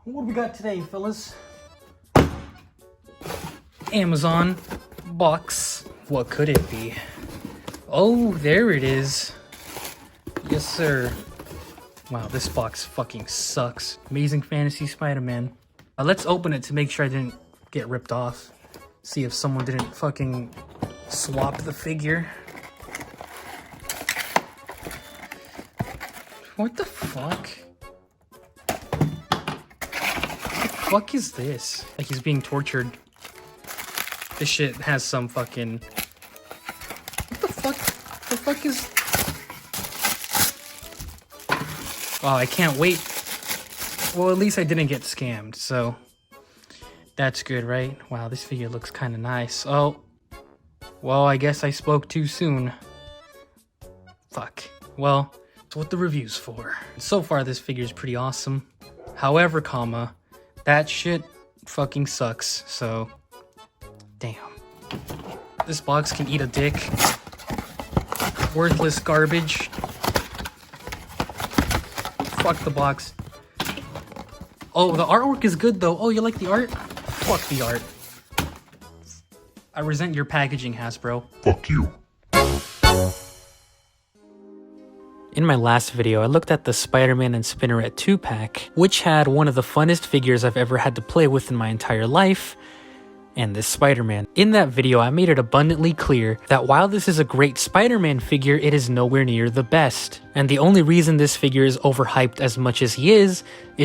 What do we got today, fellas? Amazon box. What could it be? Oh, there it is. Yes, sir. Wow, this box fucking sucks. Amazing Fantasy Spider-Man. Let's open it to make sure I didn't get ripped off. See if someone didn't fucking swap the figure. What the fuck? What the fuck is this? Like he's being tortured. This shit has some fucking... What the fuck? The fuck is... Oh, I can't wait. Well, at least I didn't get scammed, so... That's good, right? Wow, this figure looks kind of nice. Oh. Well, I guess I spoke too soon. Fuck. Well, that's what the review's for. So far, this figure is pretty awesome. However, comma, that shit fucking sucks, so... Damn. This box can eat a dick. Worthless garbage. Fuck the box. Oh, the artwork is good though. Oh, you like the art? Fuck the art. I resent your packaging, Hasbro. Fuck you. In my last video, I looked at the Spider-Man and Spinneret 2-pack, which had one of the funnest figures I've ever had to play with in my entire life, and this Spider-Man. In that video, I made it abundantly clear that while this is a great Spider-Man figure, it is nowhere near the best. And the only reason this figure is overhyped as much as he is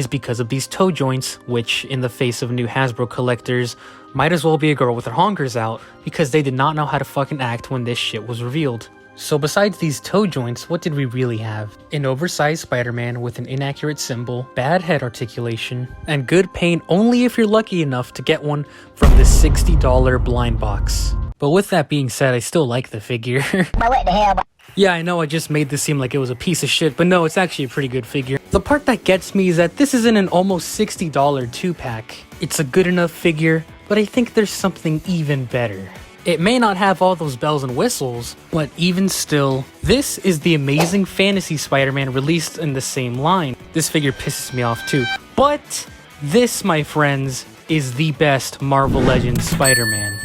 because of these toe joints, which, in the face of new Hasbro collectors, might as well be a girl with her honkers out, because they did not know how to fucking act when this shit was revealed. So besides these toe joints, what did we really have? An oversized Spider-Man with an inaccurate symbol, bad head articulation, and good paint only if you're lucky enough to get one from the $60 blind box. But with that being said, I still like the figure. What the hell? Yeah, I know I just made this seem like it was a piece of shit, but no, it's actually a pretty good figure. The part that gets me is that this isn't an almost $60 2-pack. It's a good enough figure, but I think there's something even better. It may not have all those bells and whistles, but even still, this is the Amazing Fantasy Spider-Man released in the same line. This figure pisses me off too. But this, my friends, is the best Marvel Legends Spider-Man.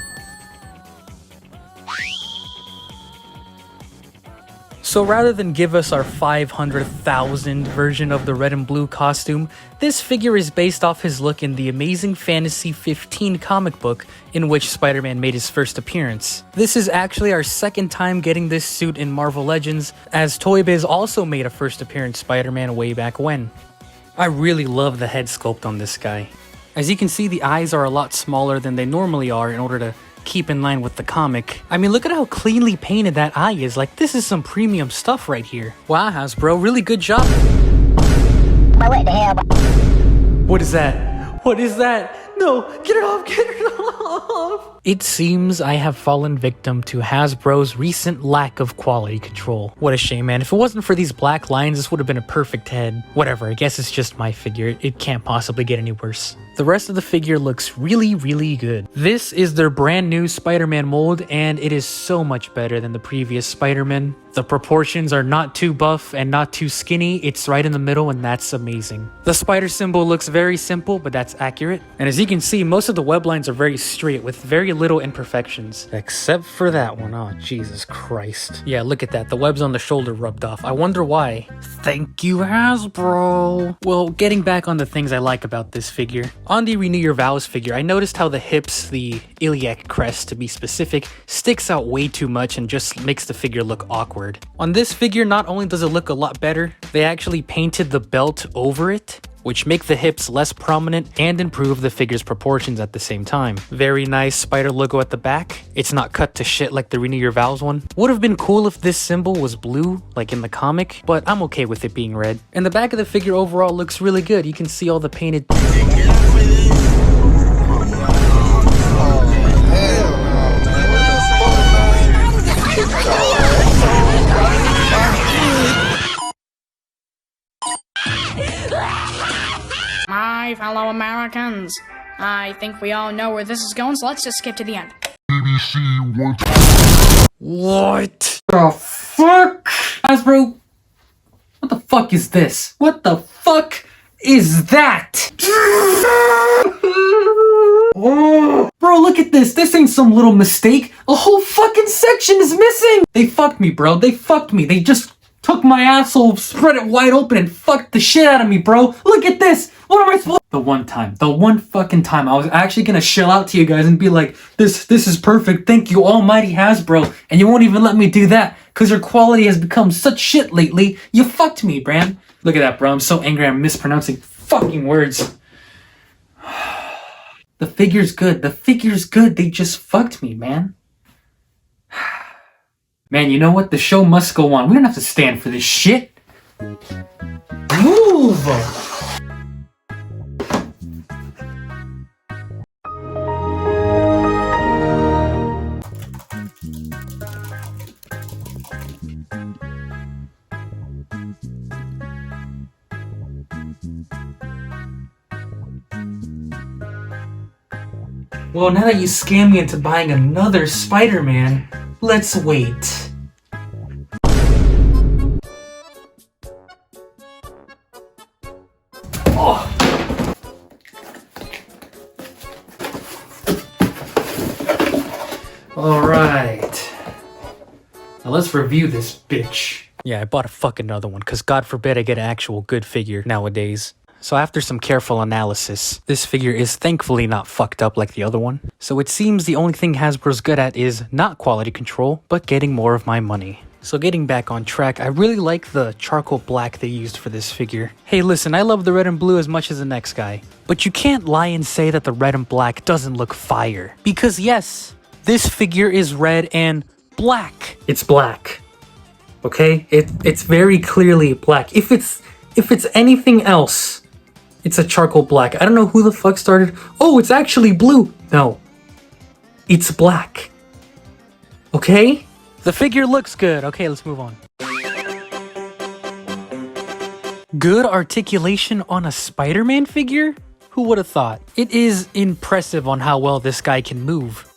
So rather than give us our 500,000 version of the red and blue costume, this figure is based off his look in the Amazing Fantasy 15 comic book in which Spider-Man made his first appearance. This is actually our second time getting this suit in Marvel Legends, as Toy Biz also made a first appearance Spider-Man way back when. I really love the head sculpt on this guy. As you can see, the eyes are a lot smaller than they normally are in order to keep in line with the comic. I mean, look at how cleanly painted that eye is. Like, this is some premium stuff right here. Wow, Hasbro, really good job. What the hell? What is that? What is that? No, get it off, get it off! It seems I have fallen victim to Hasbro's recent lack of quality control. What a shame, man. If it wasn't for these black lines, this would have been a perfect head. Whatever, I guess it's just my figure. It can't possibly get any worse. The rest of the figure looks really, really good. This is their brand new Spider-Man mold, and it is so much better than the previous Spider-Man. The proportions are not too buff and not too skinny. It's right in the middle, and that's amazing. The spider symbol looks very simple, but that's accurate. And as you can see, most of the web lines are very straight with very little imperfections. Except for that one. Oh, Jesus Christ. Yeah, look at that. The webs on the shoulder rubbed off. I wonder why. Thank you, Hasbro. Well, getting back on the things I like about this figure. On the Renew Your Vows figure, I noticed how the hips, the iliac crest to be specific, sticks out way too much and just makes the figure look awkward. On this figure, not only does it look a lot better, they actually painted the belt over it, which make the hips less prominent and improve the figure's proportions at the same time. Very nice spider logo at the back. It's not cut to shit like the Renew Your Vows one. Would have been cool if this symbol was blue, like in the comic, but I'm okay with it being red. And the back of the figure overall looks really good. You can see all the painted... My fellow Americans, I think we all know where this is going, so let's just skip to the end. BBC wants... What the fuck? Hasbro, what the fuck is this? What the fuck is that? look at this. This ain't some little mistake. A whole fucking section is missing. They fucked me, bro. They fucked me. They just took my asshole, spread it wide open, and fucked the shit out of me, bro. Look at this. What am I supposed? The one fucking time I was actually gonna shell out to you guys and be like, this is perfect. Thank you, almighty Hasbro. And you won't even let me do that because your quality has become such shit lately. You fucked me, Bran. Look at that, bro. I'm so angry I'm mispronouncing fucking words. The figure's good. The figure's good. They just fucked me, man. Man, you know what? The show must go on. We don't have to stand for this shit. Move! Well, now that you scammed me into buying another Spider-Man, let's wait. Oh. Alright. Now let's review this bitch. Yeah, I bought a fucking another one, because God forbid I get an actual good figure nowadays. So after some careful analysis, this figure is thankfully not fucked up like the other one. So it seems the only thing Hasbro's good at is not quality control, but getting more of my money. So getting back on track, I really like the charcoal black they used for this figure. Hey listen, I love the red and blue as much as the next guy. But you can't lie and say that the red and black doesn't look fire. Because yes, this figure is red and black. It's black. Okay? It's very clearly black. If it's anything else, it's a charcoal black. I don't know who the fuck started. Oh, it's actually blue. No. It's black. Okay? The figure looks good. Okay, let's move on. Good articulation on a Spider-Man figure? Who would have thought? It is impressive on how well this guy can move.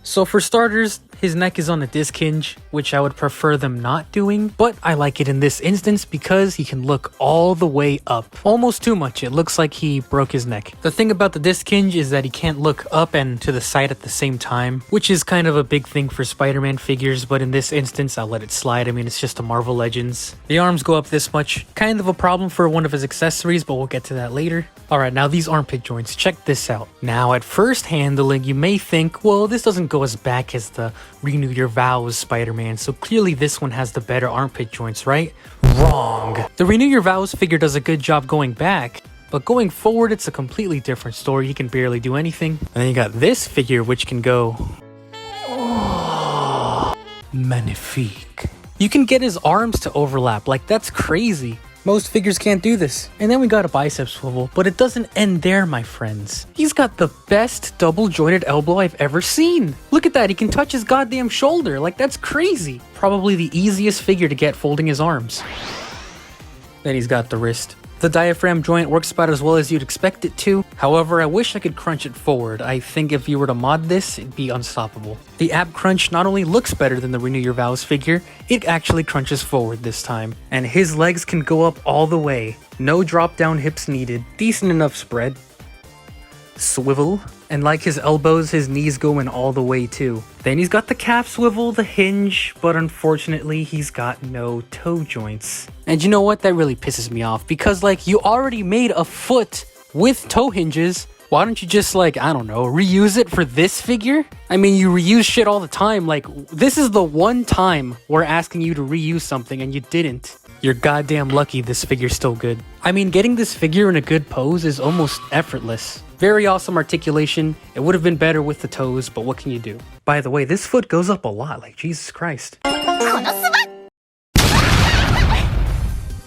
So for starters, his neck is on a disc hinge, which I would prefer them not doing, but I like it in this instance because he can look all the way up. Almost too much, it looks like he broke his neck. The thing about the disc hinge is that he can't look up and to the side at the same time, which is kind of a big thing for Spider-Man figures, but in this instance, I'll let it slide. I mean, it's just a Marvel Legends. The arms go up this much, kind of a problem for one of his accessories, but we'll get to that later. Alright, now these armpit joints, check this out. Now, at first handling, you may think, well, this doesn't go as back as the Renew Your Vows Spider-Man, so clearly this one has the better armpit joints, right? Wrong! The Renew Your Vows figure does a good job going back, but going forward, it's a completely different story. He can barely do anything. And then you got this figure, which can go... Oh, magnifique. You can get his arms to overlap, like that's crazy. Most figures can't do this. And then we got a bicep swivel, but it doesn't end there, my friends. He's got the best double-jointed elbow I've ever seen. Look at that, he can touch his goddamn shoulder. Like, that's crazy. Probably the easiest figure to get folding his arms. Then he's got the wrist. The diaphragm joint works about as well as you'd expect it to. However, I wish I could crunch it forward. I think if you were to mod this, it'd be unstoppable. The ab crunch not only looks better than the Renew Your Vows figure, it actually crunches forward this time. And his legs can go up all the way. No drop down hips needed. Decent enough spread. Swivel. And like his elbows, his knees go in all the way too. Then he's got the calf swivel, the hinge, but unfortunately he's got no toe joints. And you know what? That really pisses me off because like you already made a foot with toe hinges. Why don't you just like, I don't know, reuse it for this figure? I mean, you reuse shit all the time. Like, this is the one time we're asking you to reuse something and you didn't. You're goddamn lucky this figure's still good. I mean, getting this figure in a good pose is almost effortless. Very awesome articulation. It would have been better with the toes, but what can you do? By the way, this foot goes up a lot, like Jesus Christ.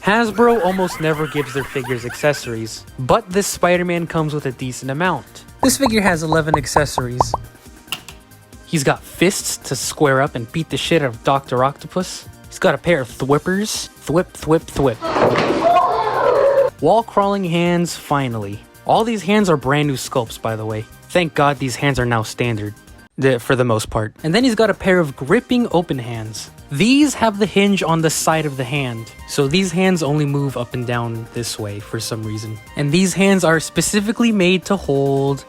Hasbro almost never gives their figures accessories, but this Spider-Man comes with a decent amount. This figure has 11 accessories. He's got fists to square up and beat the shit out of Dr. Octopus. He's got a pair of thwippers. Thwip, thwip, thwip. Wall crawling hands, finally. All these hands are brand new sculpts, by the way. Thank God these hands are now standard. For the most part. And then he's got a pair of gripping open hands. These have the hinge on the side of the hand. So these hands only move up and down this way for some reason. And these hands are specifically made to hold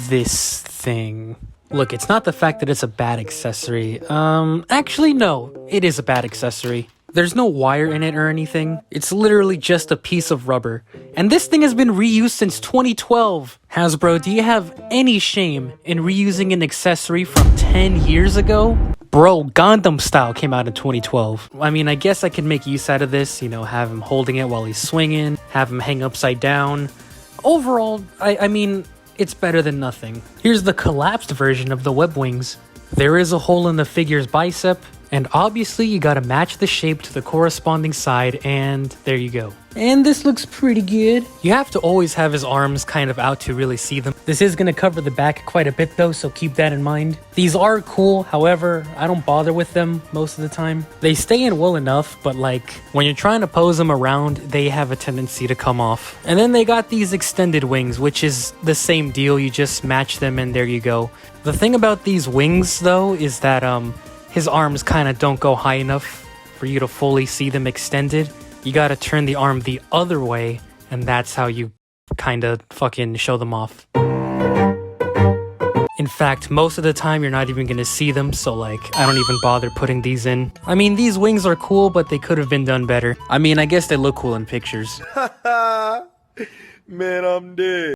this thing. Look, it's not the fact that it's a bad accessory. Actually, no, it is a bad accessory. There's no wire in it or anything. It's literally just a piece of rubber. And this thing has been reused since 2012. Hasbro, do you have any shame in reusing an accessory from 10 years ago? Bro, Gundam Style came out in 2012. I mean, I guess I could make use out of this, you know, have him holding it while he's swinging, have him hang upside down. Overall, I mean, it's better than nothing. Here's the collapsed version of the web wings. There is a hole in the figure's bicep, and obviously you gotta match the shape to the corresponding side, and there you go. And this looks pretty good. You have to always have his arms kind of out to really see them. This is gonna cover the back quite a bit though, so keep that in mind. These are cool, however, I don't bother with them most of the time. They stay in well enough, but like, when you're trying to pose them around, they have a tendency to come off. And then they got these extended wings, which is the same deal, you just match them and there you go. The thing about these wings though, is that his arms kind of don't go high enough for you to fully see them extended. You gotta turn the arm the other way, and that's how you kind of fucking show them off. In fact, most of the time you're not even gonna see them, so like, I don't even bother putting these in. I mean, these wings are cool, but they could have been done better. I mean, I guess they look cool in pictures. Man, I'm dead.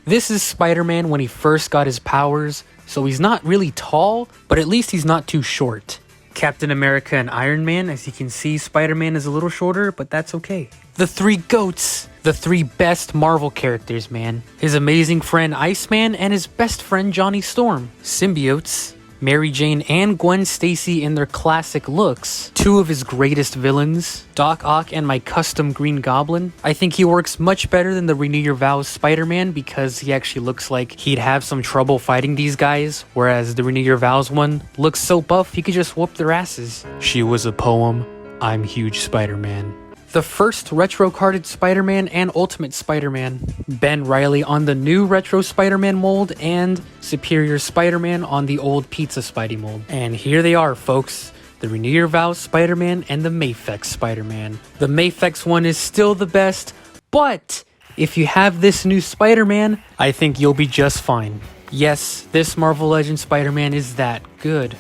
This is Spider-Man when he first got his powers, so he's not really tall, but at least he's not too short. Captain America and Iron Man, as you can see, Spider-Man is a little shorter, but that's okay. The three GOATs, the three best Marvel characters, man. His amazing friend Iceman and his best friend Johnny Storm. Symbiotes, Mary Jane and Gwen Stacy in their classic looks. Two of his greatest villains, Doc Ock and my custom Green Goblin. I think he works much better than the Renew Your Vows Spider-Man because he actually looks like he'd have some trouble fighting these guys, whereas the Renew Your Vows one looks so buff he could just whoop their asses. She was a poem, I'm huge Spider-Man. The first retro-carded Spider-Man and Ultimate Spider-Man. Ben Reilly on the new retro Spider-Man mold and Superior Spider-Man on the old Pizza Spidey mold. And here they are, folks. The Renew Your Vows Spider-Man and the Mayfex Spider-Man. The Mayfex one is still the best, but if you have this new Spider-Man, I think you'll be just fine. Yes, this Marvel Legends Spider-Man is that good.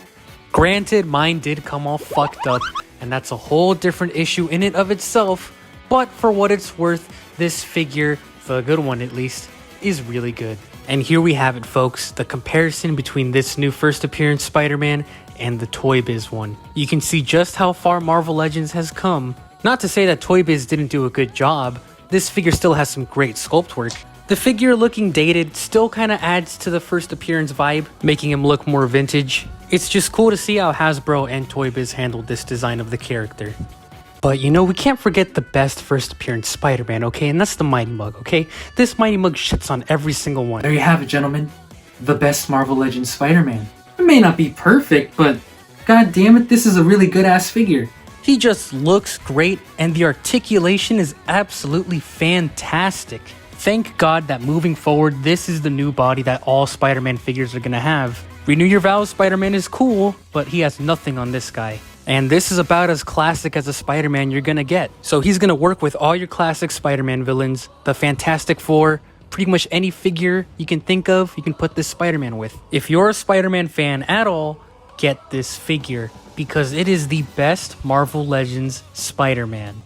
Granted, mine did come all fucked up, and that's a whole different issue in and of itself, but for what it's worth, this figure, the good one at least, is really good. And here we have it, folks, the comparison between this new first appearance Spider-Man and the Toy Biz one. You can see just how far Marvel Legends has come. Not to say that Toy Biz didn't do a good job, this figure still has some great sculpt work. The figure looking dated still kinda adds to the first appearance vibe, making him look more vintage. It's just cool to see how Hasbro and Toy Biz handled this design of the character. But you know, we can't forget the best first appearance Spider-Man, okay? And that's the Mighty Mug, okay? This Mighty Mug shits on every single one. There you have it, gentlemen. The best Marvel Legends Spider-Man. It may not be perfect, but god damn it, this is a really good ass figure. He just looks great, and the articulation is absolutely fantastic. Thank God that moving forward, this is the new body that all Spider-Man figures are gonna have. Renew Your Vows Spider-Man is cool, but he has nothing on this guy. And this is about as classic as a Spider-Man you're gonna get. So he's gonna work with all your classic Spider-Man villains, the Fantastic Four, pretty much any figure you can think of, you can put this Spider-Man with. If you're a Spider-Man fan at all, get this figure, because it is the best Marvel Legends Spider-Man.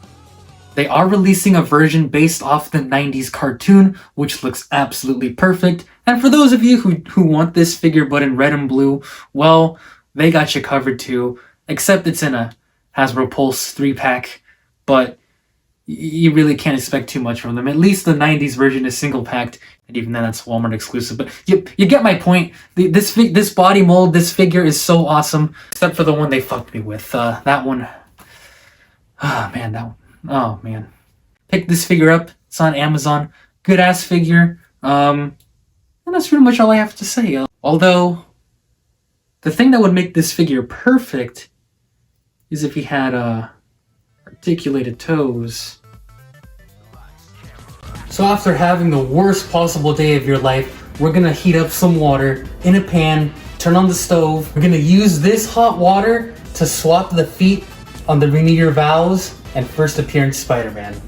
They are releasing a version based off the 90s cartoon, which looks absolutely perfect. And for those of you who want this figure but in red and blue, well, they got you covered too. Except it's in a Hasbro Pulse 3-pack, but you really can't expect too much from them. At least the 90s version is single-packed, and even then that's Walmart exclusive. But you get my point. This body mold, this figure is so awesome, except for the one they fucked me with. That one. Oh, man, that one. Oh, man. Pick this figure up. It's on Amazon. Good-ass figure. And that's pretty much all I have to say. Although, the thing that would make this figure perfect is if he had articulated toes. So after having the worst possible day of your life, we're gonna heat up some water in a pan, turn on the stove. We're gonna use this hot water to swap the feet on the Renew Your Vows and First Appearance Spider-Man.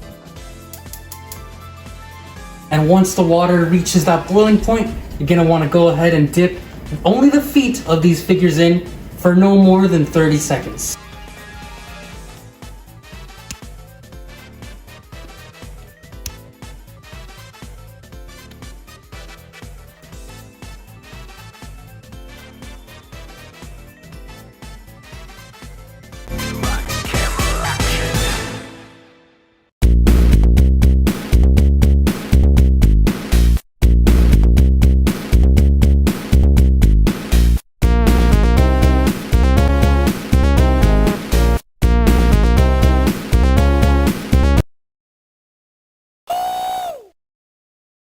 And once the water reaches that boiling point, you're gonna want to go ahead and dip only the feet of these figures in for no more than 30 seconds.